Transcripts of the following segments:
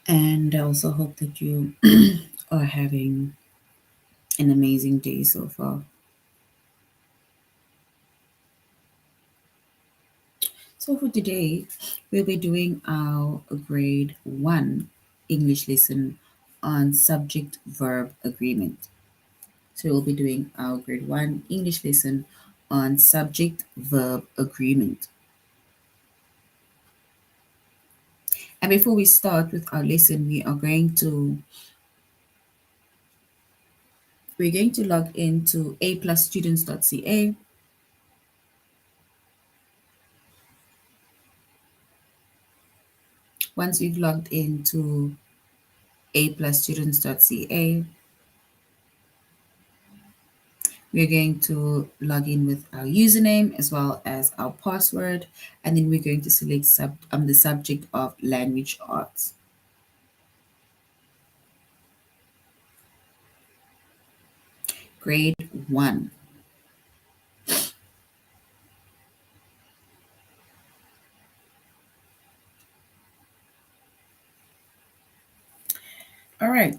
And I also hope that you are having an amazing day so far. So, for today, we'll be doing our grade 1 English lesson on subject verb agreement. So, we'll be doing our grade 1 English lesson on subject verb agreement. And before we start with our lesson, we're going to log into aplusstudents.ca. Once we've logged into aplusstudents.ca, we're going to log in with our username as well as our password, and then we're going to select the subject of language arts. Grade 1. All right.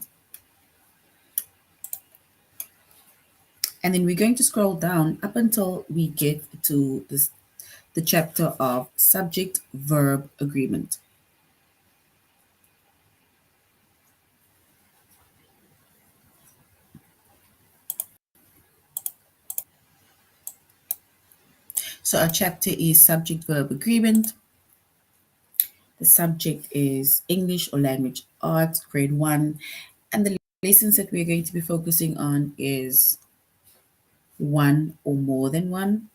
And then we're going to scroll down up until we get to the chapter of subject verb agreement. So our chapter is subject verb agreement. The subject is English or language arts, grade 1. And the lessons that we're going to be focusing on is one or more than one.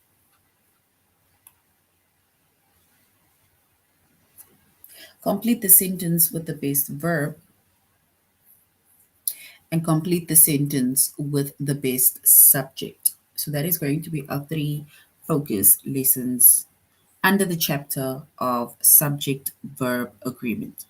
Complete the sentence with the best verb, and complete the sentence with the best subject. So that is going to be our 3 focus lessons under the chapter of subject verb agreement.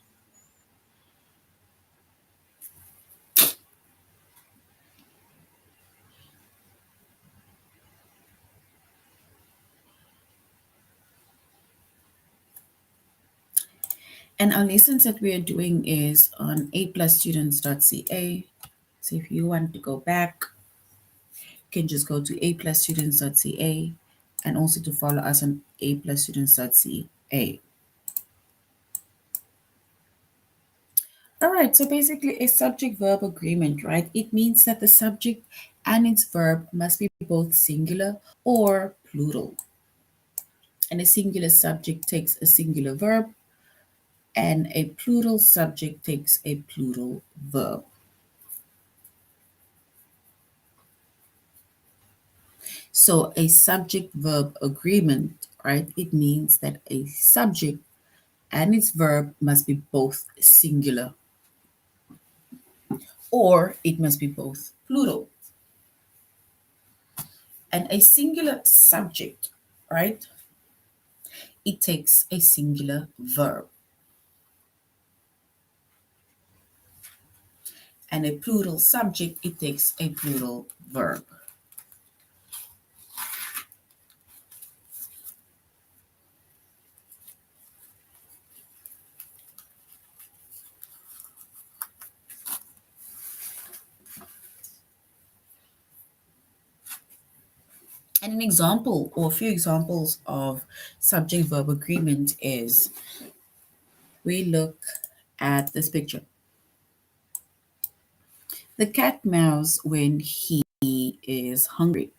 And our lessons that we are doing is on aplusstudents.ca. So if you want to go back, you can just go to aplusstudents.ca, and also to follow us on aplusstudents.ca. All right, so basically a subject verb agreement, right? It means that the subject and its verb must be both singular or plural. And a singular subject takes a singular verb, and a plural subject takes a plural verb. So a subject verb agreement, right? It means that a subject and its verb must be both singular or it must be both plural. And a singular subject, right? It takes a singular verb. And a plural subject, it takes a plural verb. And an example or a few examples of subject verb agreement is we look at this picture. The cat meows when he is hungry.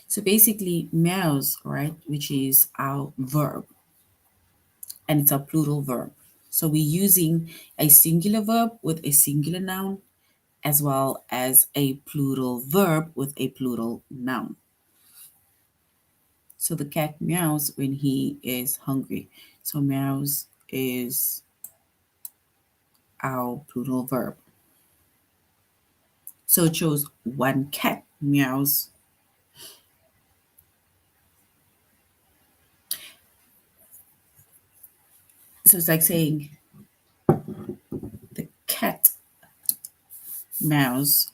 So basically, meows, right, which is our verb, and it's a plural verb. So we're using a singular verb with a singular noun as well as a plural verb with a plural noun. So the cat meows when he is hungry. So meows is our plural verb. So it shows one cat meows. So it's like saying the cat meows.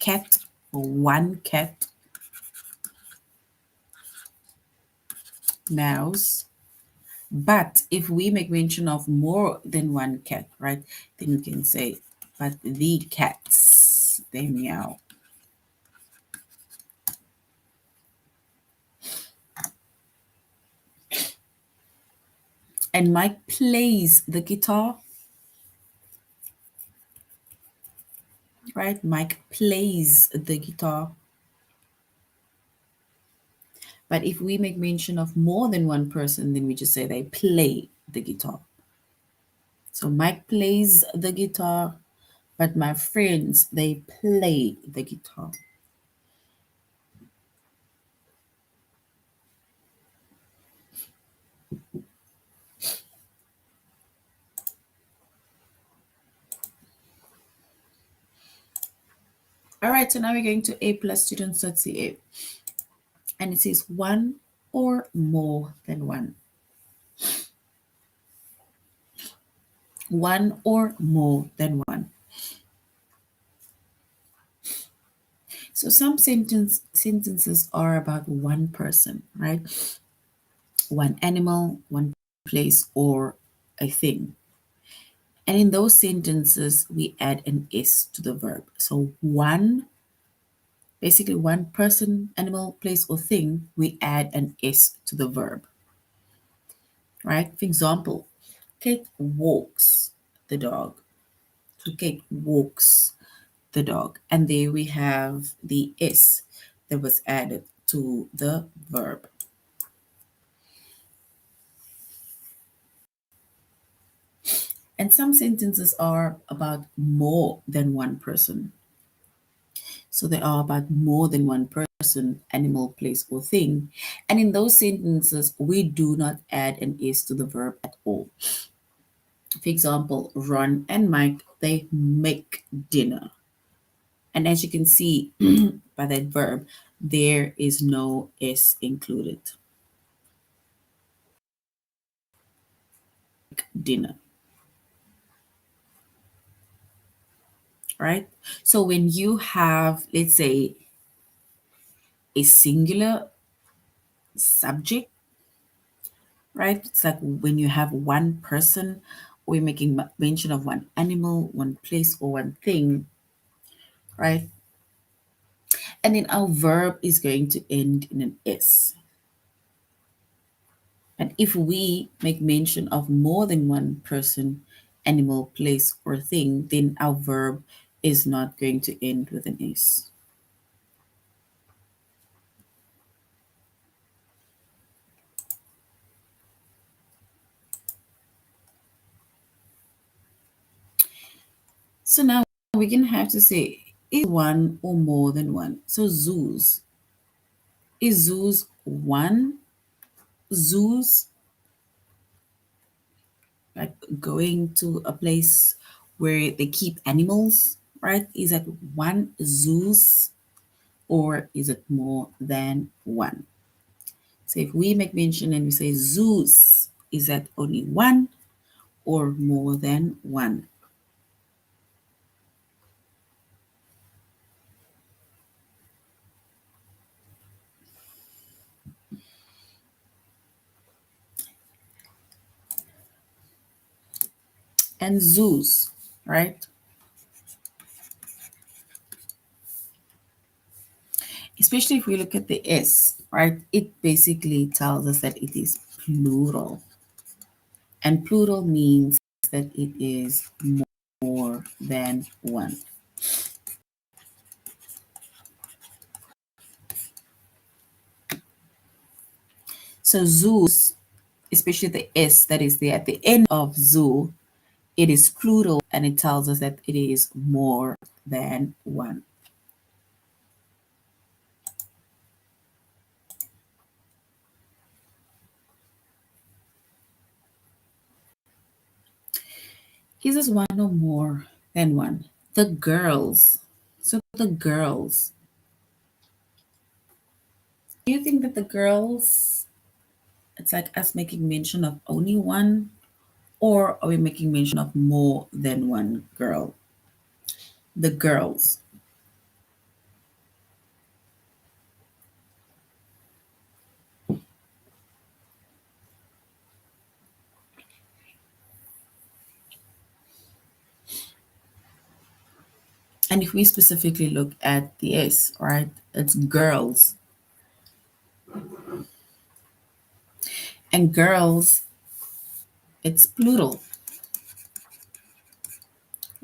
Cat or one cat mouse. But if we make mention of more than one cat, right, then we can say, but the cats, they meow. And Mike plays the guitar, right? Mike plays the guitar. But if we make mention of more than one person, then we just say they play the guitar. So Mike plays the guitar, but my friends, they play the guitar. All right, so now we're going to a+students.ca. And it says one or more than one. One or more than one. So some sentences are about one person, right? One animal, one place, or a thing. And in those sentences, we add an S to the verb. So one, basically one person, animal, place, or thing, we add an S to the verb, right? For example, Kate walks the dog. So Kate walks the dog. And there we have the S that was added to the verb. And some sentences are about more than one person. So they are about more than one person, animal, place, or thing. And in those sentences, we do not add an S to the verb at all. For example, Ron and Mike, they make dinner. And as you can see by that verb, there is no S included. Dinner. Right? So when you have, let's say, a singular subject, right? It's like when you have one person, we're making mention of one animal, one place, or one thing, right? And then our verb is going to end in an S. And if we make mention of more than one person, animal, place, or thing, then our verb is not going to end with an S. So now we're going to have to say, is one or more than one? So zoos. Is zoos one? Zoos, like going to a place where they keep animals, right? Is that one zoos or is it more than one? So if we make mention and we say zoos, is that only one or more than one? And zoos, right? Especially if we look at the S, right? It basically tells us that it is plural. And plural means that it is more than one. So zoos, especially the S that is there at the end of zoo, it is plural and it tells us that it is more than one. Is this one or more than one? The girls. So the girls. Do you think that the girls, it's like us making mention of only one, or are we making mention of more than one girl? The girls. And if we specifically look at the S, right, it's girls. And girls, it's plural,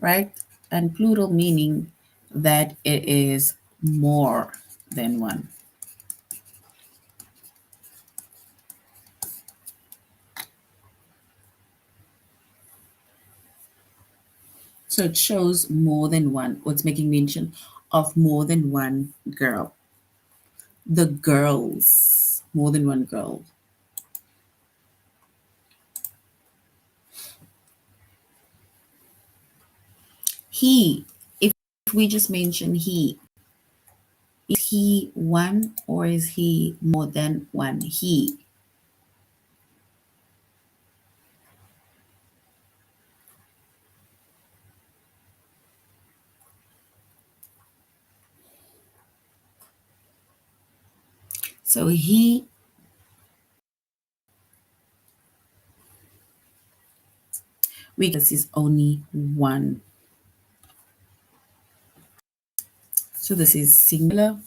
right? And plural meaning that it is more than one. So it shows more than one, or it's making mention of more than one girl. The girls, more than one girl. He, if we just mention he, is he one or is he more than one? He. So he, we this is only one. So this is singular,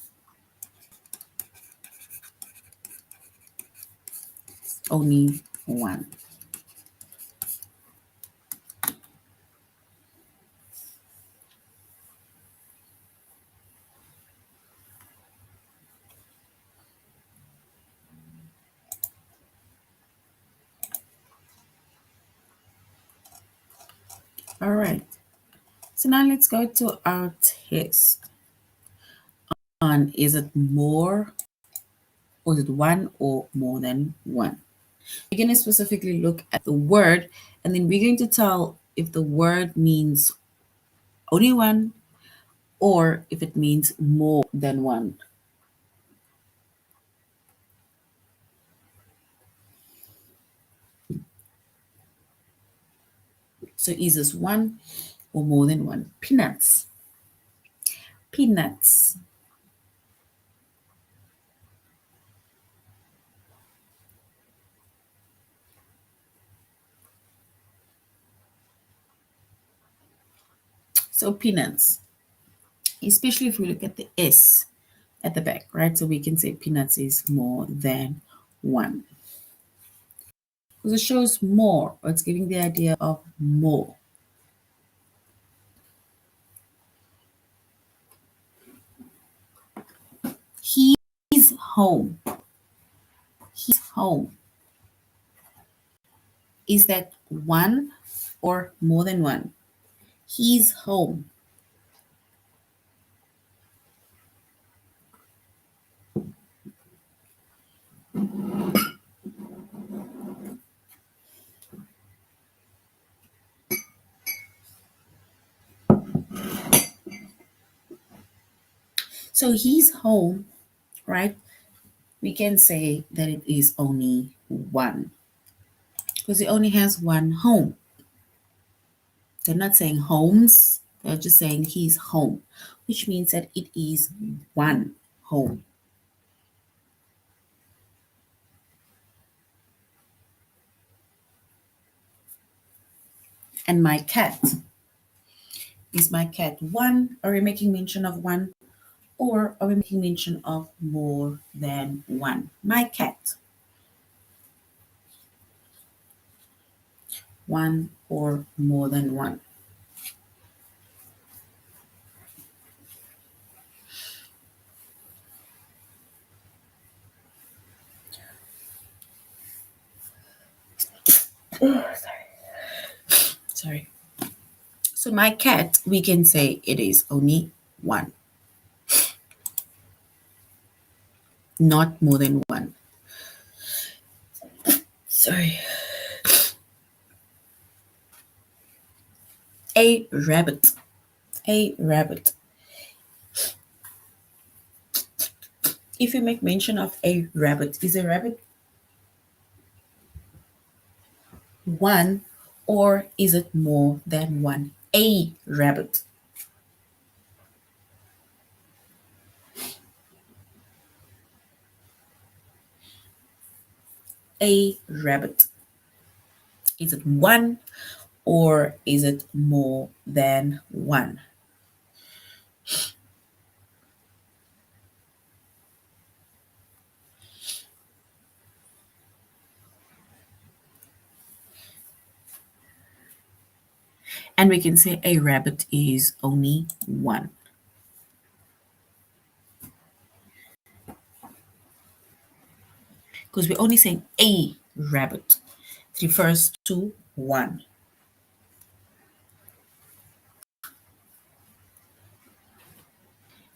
only one. All right. So now let's go to our test on is it more or is it one or more than one? We're going to specifically look at the word and then we're going to tell if the word means only one or if it means more than one. So is this one or more than one? Peanuts. Peanuts. So peanuts, especially if we look at the S at the back, right? So we can say peanuts is more than one. Because it shows more, or it's giving the idea of more. He's home. He's home. Is that one or more than one? He's home. So he's home, right? We can say that it is only one because he only has one home. They're not saying homes, they're just saying he's home, which means that it is one home. And my cat. Is my cat one? Are we making mention of one? Or are we making mention of more than one? My cat. One or more than one. Sorry. So my cat, we can say it is only one, not more than one. Sorry. A rabbit. A rabbit. If you make mention of a rabbit, is a rabbit one or is it more than one? A rabbit. A rabbit. Is it one or is it more than one? And we can say a rabbit is only one. Because we're only saying a rabbit. It refers to one.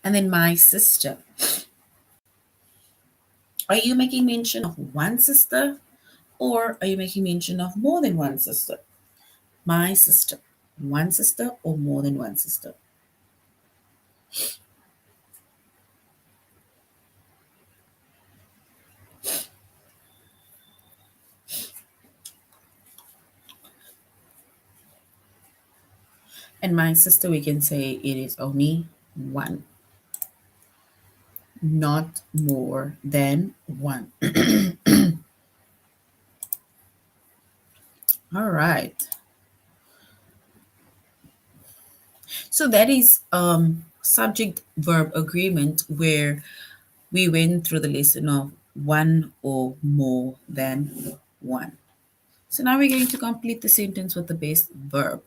And then my sister. Are you making mention of one sister or are you making mention of more than one sister? My sister. One sister or more than one sister? And my sister, we can say it is only one, not more than one. All right. So that is subject verb agreement where we went through the lesson of one or more than one. So now we're going to complete the sentence with the best verb.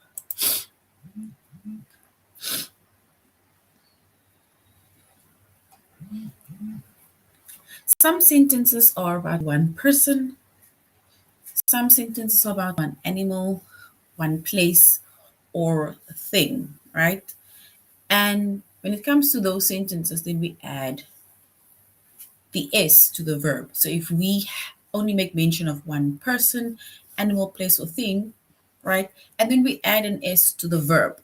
Some sentences are about one person, some sentences are about one animal, one place, or thing, right? And when it comes to those sentences, then we add the S to the verb. So if we only make mention of one person, animal, place, or thing, right? And then we add an S to the verb.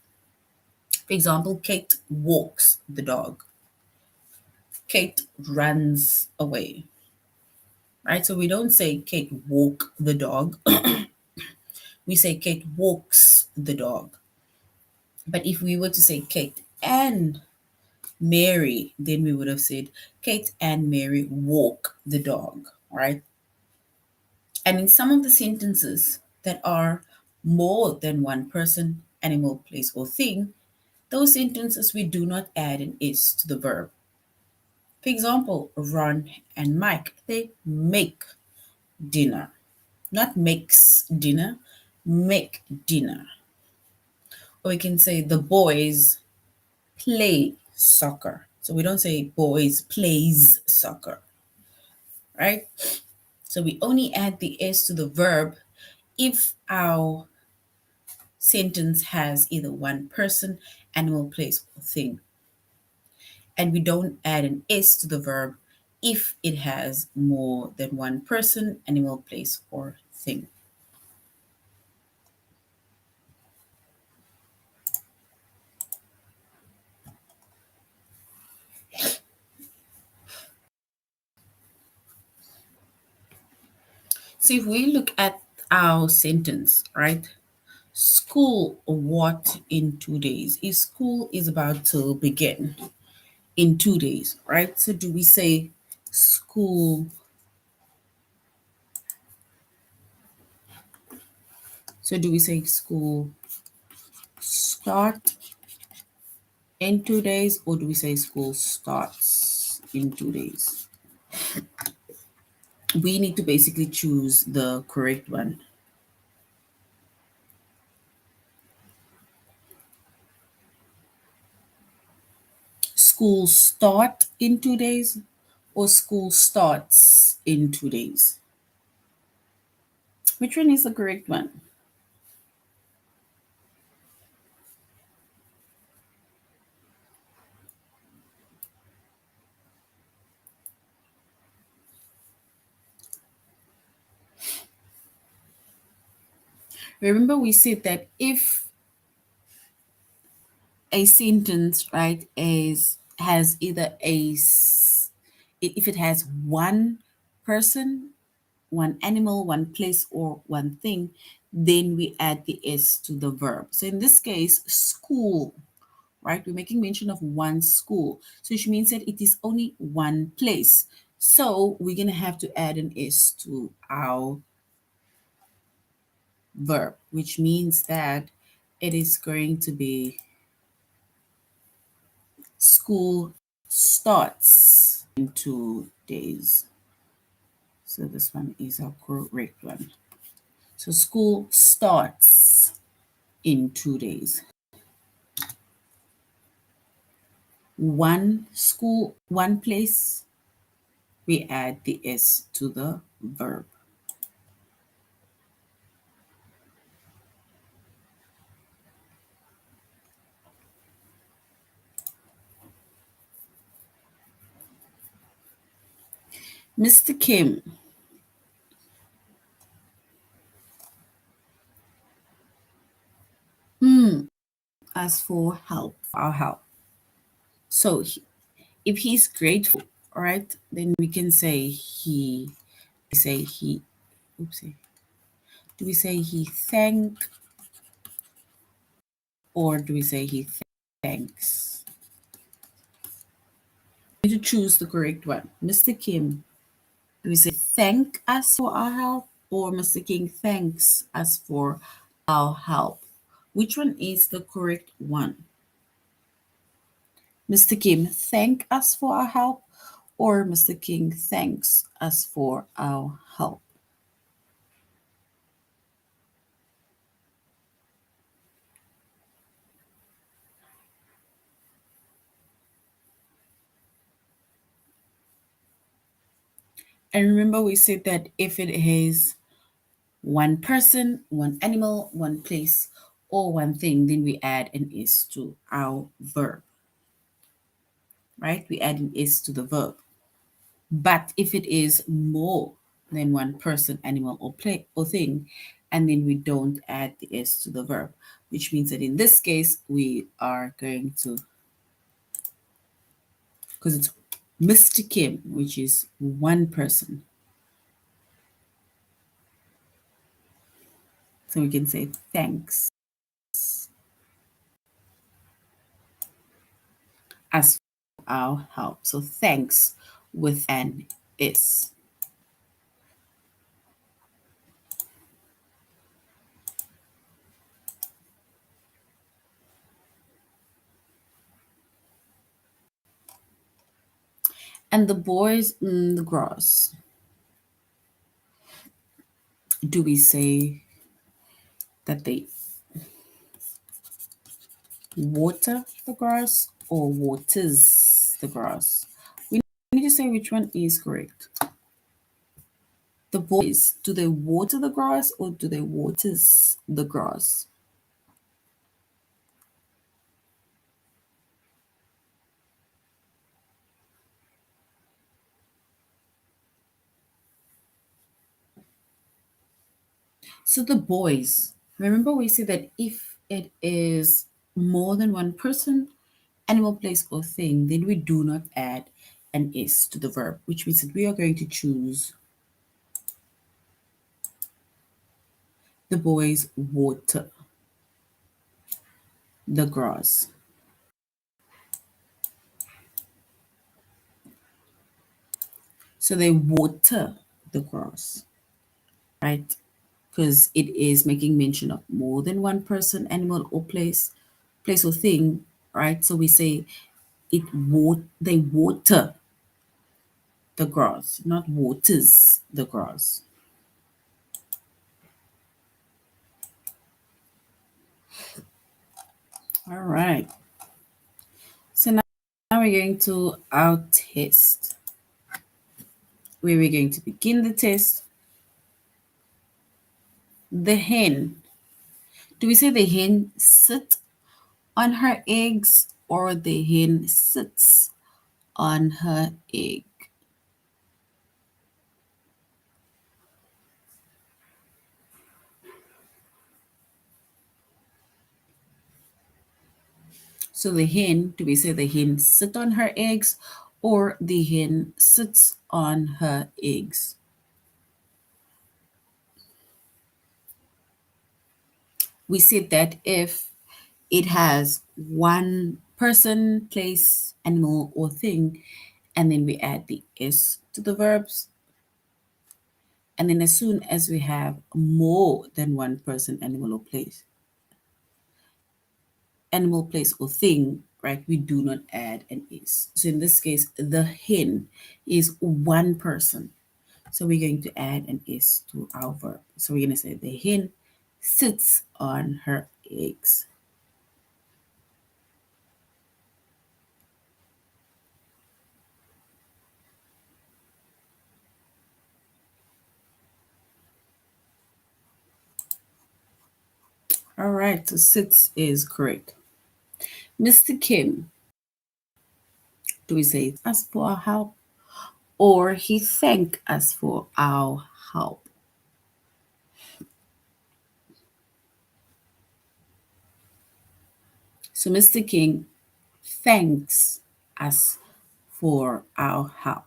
For example, Kate walks the dog. Kate runs away, right? So we don't say Kate walk the dog. We say Kate walks the dog. But if we were to say Kate and Mary, then we would have said Kate and Mary walk the dog, right? And in some of the sentences that are more than one person, animal, place, or thing, those sentences we do not add an is to the verb. For example, Ron and Mike, they make dinner. Not makes dinner, make dinner. Or we can say the boys play soccer. So we don't say boys plays soccer, right? So we only add the s to the verb if our sentence has either one person, animal, place, or thing. And we don't add an s to the verb if it has more than one person, animal, place, or thing. So if we look at our sentence, right? School what in 2 days? If school is about to begin in 2 days, right? So do we say school? So do we say school start in 2 days or do we say school starts in 2 days? We need to basically choose the correct one. School start in 2 days or school starts in 2 days? Which one is the correct one? Remember, we said that if a sentence, right, is has either if it has one person, one animal, one place, or one thing, then we add the s to the verb. So in this case, school, right? We're making mention of one school, so which means that it is only one place. So we're gonna have to add an s to our verb, which means that it is going to be school starts in 2 days. So this one is our correct one. So school starts in 2 days. One school, one place, we add the S to the verb. Mr. Kim asked for help, our help. So if he's grateful, all right, then we can say oopsie. Do we say he thank or do we say he thanks? We need to choose the correct one. Mr. Kim, do we say thank us for our help or Mr. King thanks us for our help? Which one is the correct one? Mr. Kim thank us for our help or Mr. King thanks us for our help? And remember, we said that if it is one person, one animal, one place, or one thing, then we add an is to our verb, right? We add an is to the verb. But if it is more than one person, animal, or play or thing, and then we don't add the is to the verb, which means that in this case we are going to, because it's Mr. Kim, which is one person. So we can say thanks as for our help. So thanks with an is. And the boys in the grass. Do we say that they water the grass or waters the grass? We need to say which one is correct. The boys, do they water the grass or do they waters the grass? So the boys, remember we said that if it is more than one person, animal, place, or thing, then we do not add an is to the verb, which means that we are going to choose the boys water the grass. So they water the grass, right? Because it is making mention of more than one person, animal, or place or thing, right? So we say they water the grass, not waters the grass. All right. So now we're going to our test, where we're going to begin the test. The hen. Do we say the hen sit on her eggs or the hen sits on her egg? So the hen, do we say the hen sit on her eggs or the hen sits on her eggs? We said that if it has one person, place, animal, or thing, and then we add the s to the verbs. And then as soon as we have more than one person, animal, place, or thing, right, we do not add an is. So in this case, the hen is one person. So we're going to add an is to our verb. So we're going to say the hen sits on her eggs. All right, so sits is correct. Mr. Kim, do we say ask for our help or he thanked us for our help? So Mr. King thanks us for our help.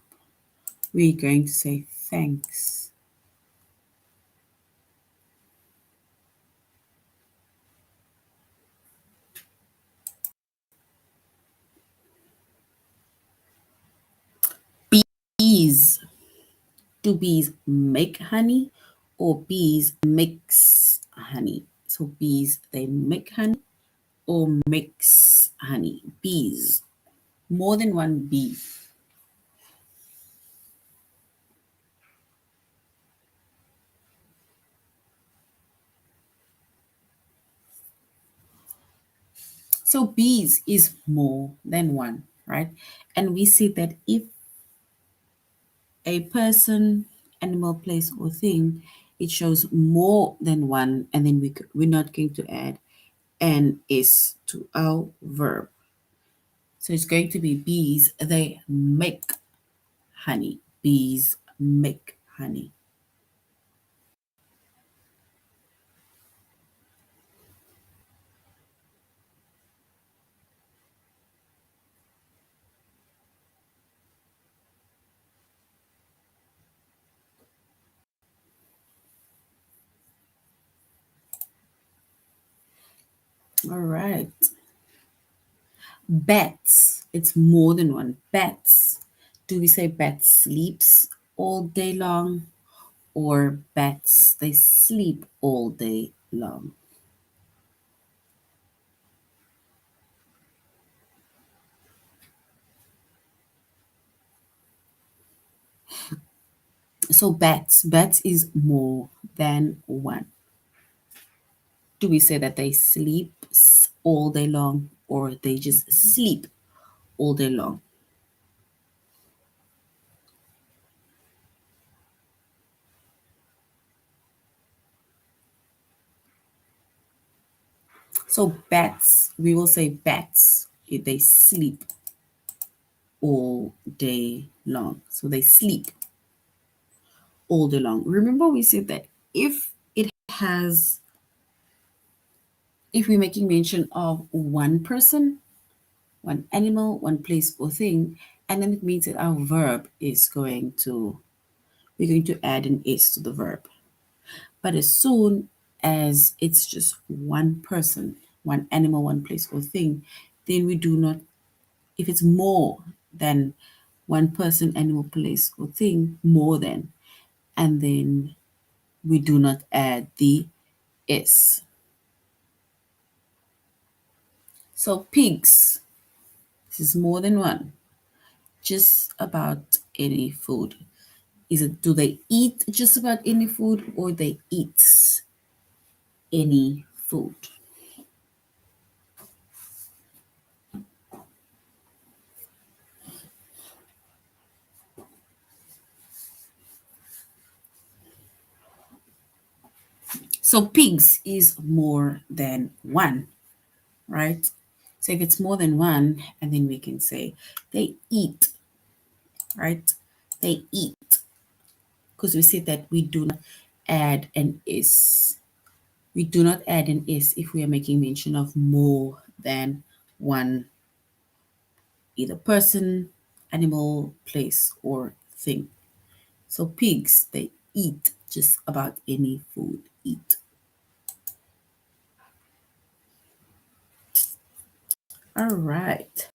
We're going to say thanks. Bees. Do bees make honey or bees mix honey? So bees, they make honey or mix honey? Bees. More than one bee. So bees is more than one, right? And we see that if a person, animal, place, or thing, it shows more than one, and then we're not going to add an is to our verb. So it's going to be bees, they make honey. Bees make honey. All right. Bats, it's more than one. Bats. Do we say bat sleeps all day long or bats they sleep all day long? So bats is more than one. Do we say that they sleep all day long or they just sleep all day long? So bats, we will say bats, they sleep all day long. So they sleep all day long. Remember we said that if it has, if we're making mention of one person, one animal, one place or thing, and then it means that our verb is going to, we're going to add an s to the verb. But as soon as it's just one person, one animal, one place or thing, then we do not, if it's more than one person, animal, place or thing, more than, and then we do not add the s. So pigs, this is more than one, just about any food. Is it, do they eat just about any food or they eat any food? So pigs is more than one, right? So if it's more than one, and then we can say they eat, right? They eat. Because we said that we do not add an is. We do not add an is if we are making mention of more than one, either person, animal, place, or thing. So pigs, they eat just about any food. Eat. All right.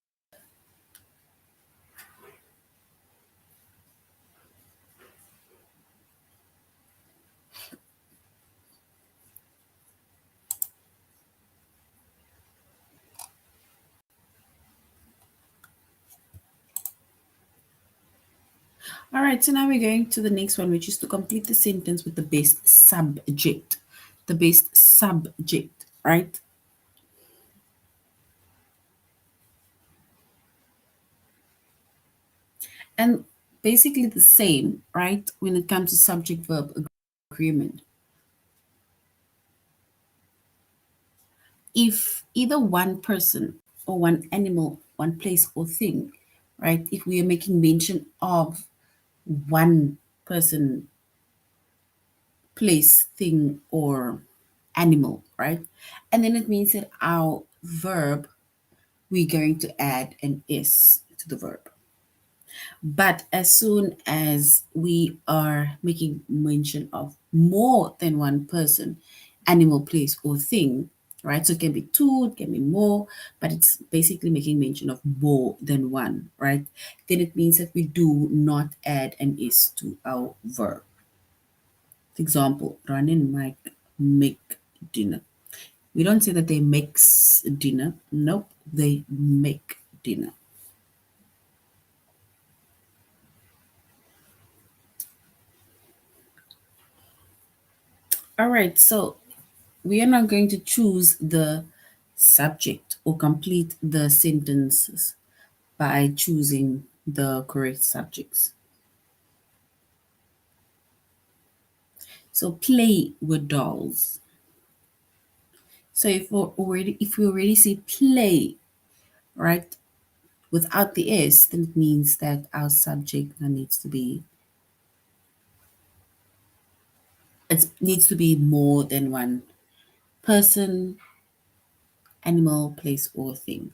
All right, so now we're going to the next one, which is to complete the sentence with the best subject. The best subject, right? And basically the same, right? When it comes to subject verb agreement. If either one person or one animal, one place or thing, right? If we are making mention of one person, place, thing, or animal, right? And then it means that our verb, we're going to add an is to the verb. But as soon as we are making mention of more than one person, animal, place, or thing, right? So it can be two, it can be more, but it's basically making mention of more than one, right? Then it means that we do not add an is to our verb. Example, Ron and Mike make dinner. We don't say that they makes dinner. Nope, they make dinner. All right, so we are now going to choose the subject or complete the sentences by choosing the correct subjects. So play with dolls. So if we already see play, right, without the s, then it means that our subject now needs to be more than one person, animal, place, or thing.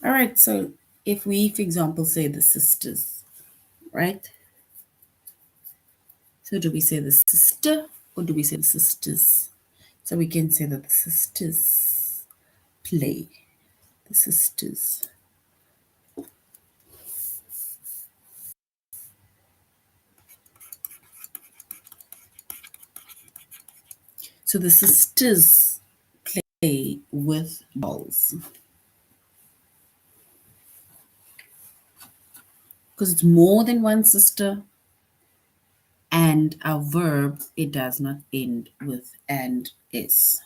All right, so if we, for example, say the sisters, right? So do we say the sister or do we say the sisters? So we can say that the sisters play. The sisters. So the sisters play with balls. Because it's more than one sister, and our verb, it does not end with and is.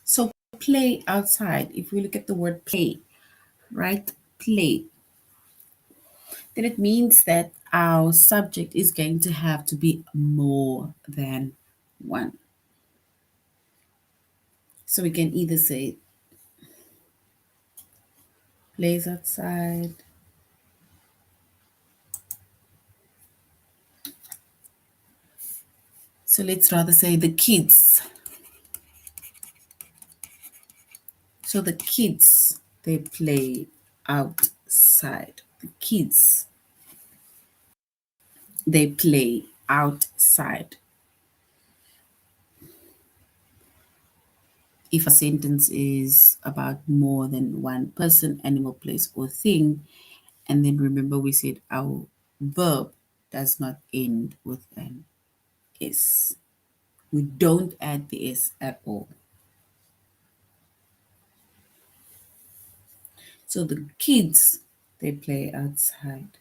So play outside, if we look at the word play, right? Play. Then it means that our subject is going to have to be more than one. So we can either say plays outside. So let's rather say the kids. So the kids, they play outside. The kids, they play outside. If a sentence is about more than one person, animal, place, or thing, and then remember we said our verb does not end with an S. We don't add the S at all. So the kids, they play outside.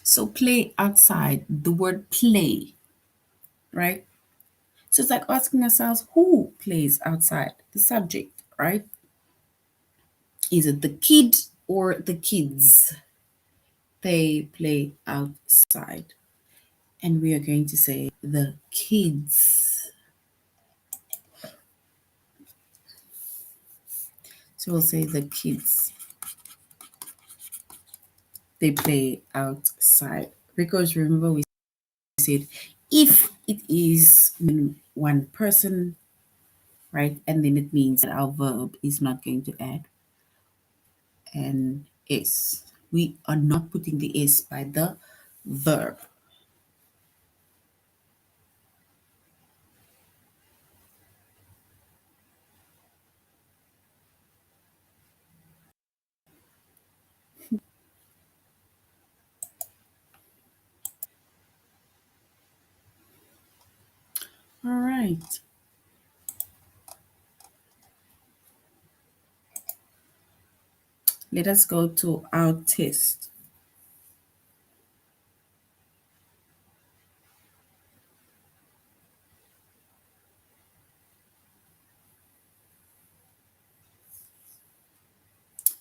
So play outside, the word play, right? So it's like asking ourselves, who plays outside? The subject, right? Is it the kid or the kids? They play outside. And we are going to say the kids. So we'll say the kids. They play outside. Because remember, we said if it is one person, right? And then it means that our verb is not going to add an is. we are not putting the S by the verb. All right. Let us go to our test.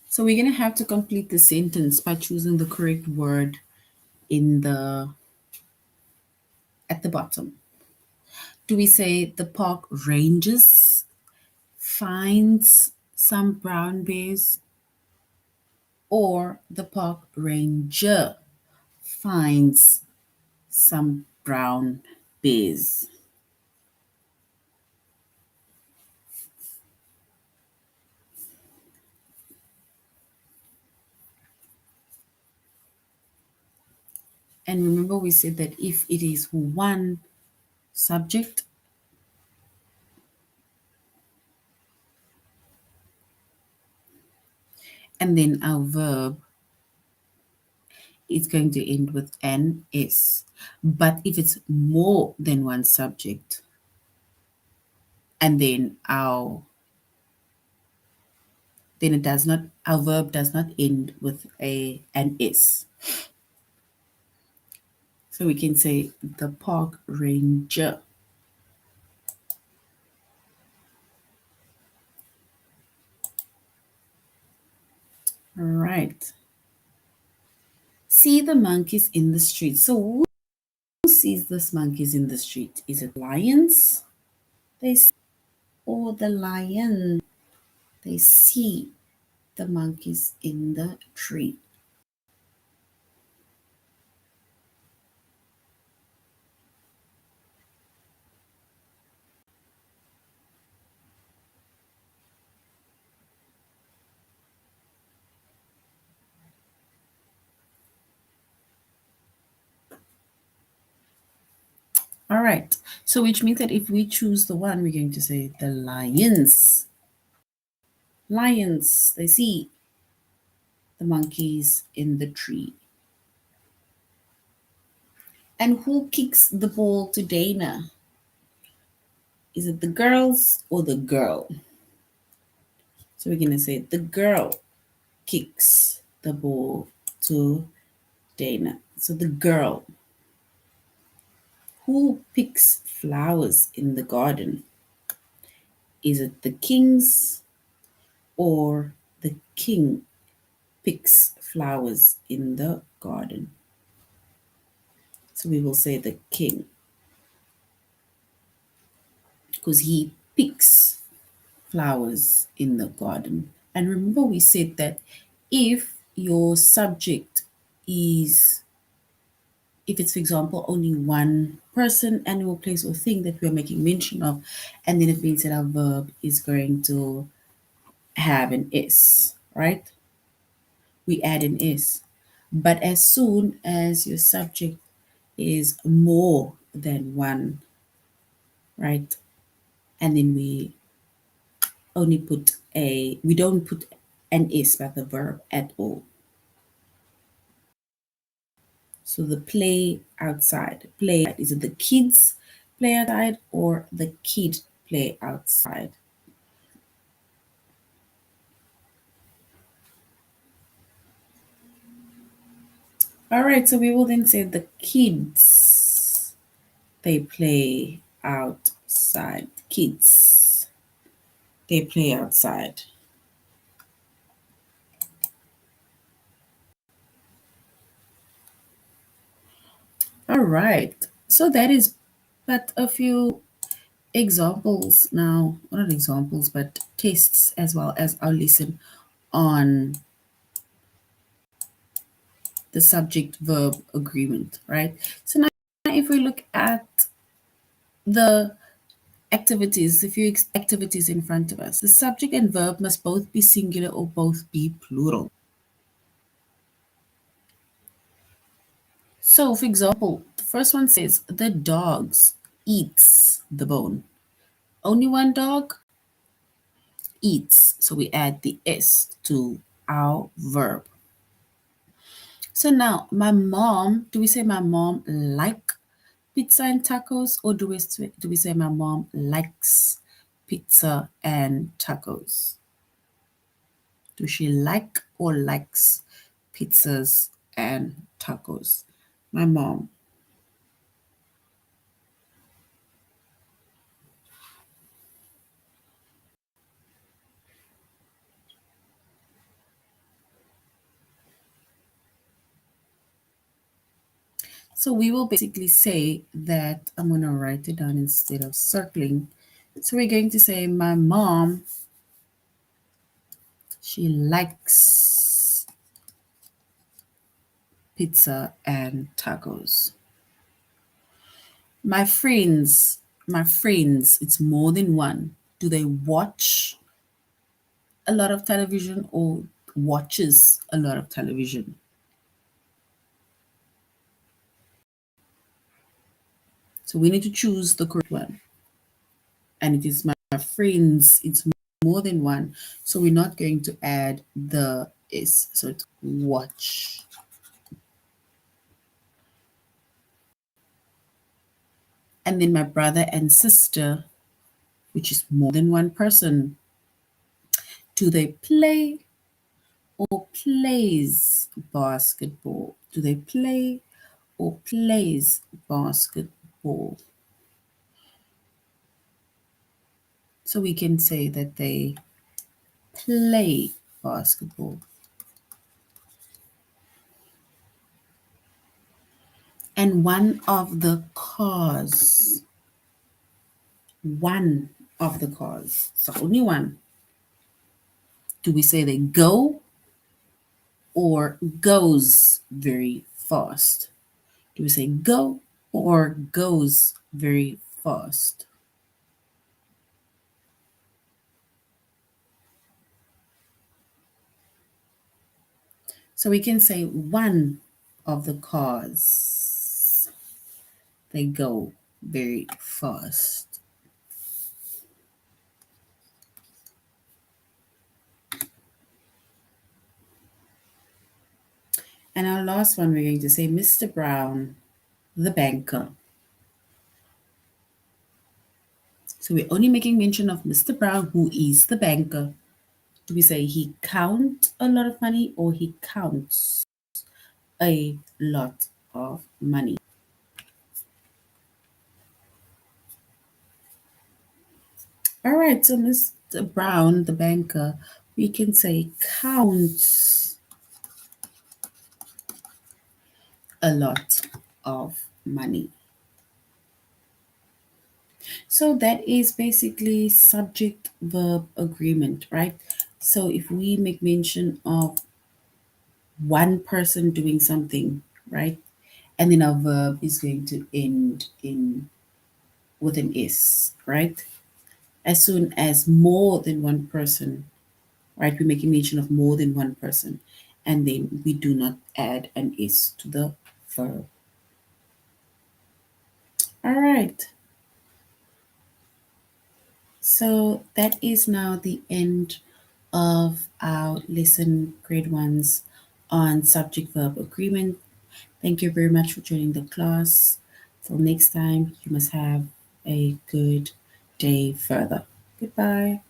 So we're going to have to complete the sentence by choosing the correct word in the at the bottom. Do we say the park ranges finds some brown bears, or the park ranger finds some brown bears? And remember, we said that if it is one subject, and then our verb is going to end with an S. But if it's more than one subject, and then then it does not our verb does not end with an S. So we can say the park ranger. All right. See the monkeys in the street. So who sees these monkeys in the street? Is it lions? They see, or the lion? They see the monkeys in the tree. All right. So which means that if we choose the one, we're going to say the lions. Lions, they see the monkeys in the tree. And who kicks the ball to Dana? Is it the girls or the girl? So we're going to say the girl kicks the ball to Dana. So the girl. Who picks flowers in the garden? Is it the kings or the king picks flowers in the garden? So we will say the king because he picks flowers in the garden. And remember, we said that if your subject is, if it's, for example, only one person, animal, place, or thing that we're making mention of, and then it means that our verb is going to have an S, right? We add an S. But as soon as your subject is more than one, right? And then we don't put an S by the verb at all. So the play outside. Play, is it the kids play outside or the kid play outside? All right, so we will then say the kids, they play outside. Kids, they play outside. All right, so that is but a few examples now, not examples, but tests as well as our lesson on the subject verb agreement, right? So now if we look at the activities, the few activities in front of us, the subject and verb must both be singular or both be plural. So, for example, the first one says the dogs eats the bone. Only one dog eats. So we add the S to our verb. So now, my mom, do we say my mom like pizza and tacos, or do we say my mom likes pizza and tacos? Do she like or likes pizzas and tacos? My mom. So we will basically say that I'm going to write it down instead of circling. So we're going to say my mom, she likes pizza and tacos. My friends, it's more than one. Do they watch a lot of television or watches a lot of television? So we need to choose the correct one. And it is my friends, it's more than one. So we're not going to add the is. So it's watch. And then my brother and sister, which is more than one person. Do they play or plays basketball? Do they play or plays basketball? So we can say that they play basketball. And one of the cars, so only one. Do we say they go or goes very fast? Do we say go or goes very fast? So we can say one of the cars, they go very fast. And our last one, we're going to say Mr. Brown, the banker. So we're only making mention of Mr. Brown, who is the banker. Do we say he counts a lot of money or he counts a lot of money? All right, so Mr. Brown, the banker, we can say counts a lot of money. So that is basically subject verb agreement, right? So if we make mention of one person doing something, right? And then our verb is going to end in with an S, right? As soon as more than one person, right? We're making mention of more than one person. And then we do not add an S to the verb. All right. So that is now the end of our lesson grade ones on subject verb agreement. Thank you very much for joining the class. Till next time, you must have a good day further. Goodbye.